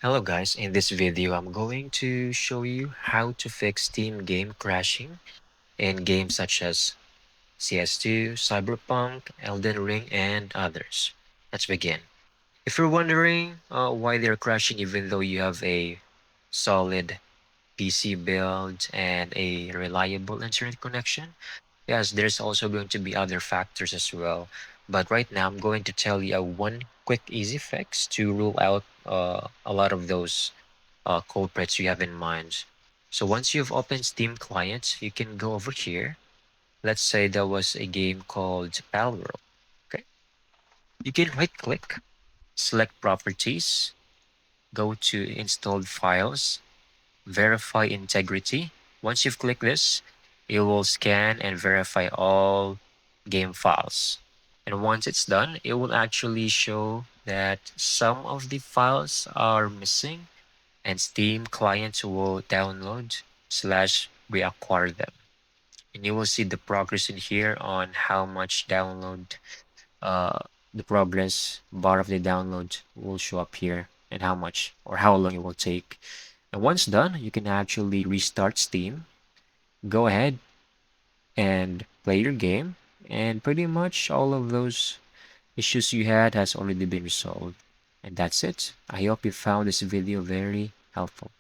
Hello guys, in this video I'm going to show you how to fix Steam game crashing in games such as CS2, Cyberpunk, Elden Ring, and others. Let's begin. If you're wondering why they're crashing even though you have a solid PC build and a reliable internet connection, yes, there's also going to be other factors as well. But right now I'm going to tell you a one quick easy fix to rule out a lot of those culprits you have in mind. So once you've opened Steam clients, you can go over here. Let's say there was a game called Palworld. Okay. You can right click, select properties, go to installed files, verify integrity. Once you've clicked this, it will scan and verify all game files. And once it's done, it will actually show that some of the files are missing and Steam clients will download slash reacquire them. And you will see the progress in here on how much download, uh, the progress bar of the download will show up here and how much or how long it will take. And once done, you can actually restart Steam, go ahead and play your game, and pretty much all of those issues you had has already been resolved. And that's it. I hope you found this video very helpful.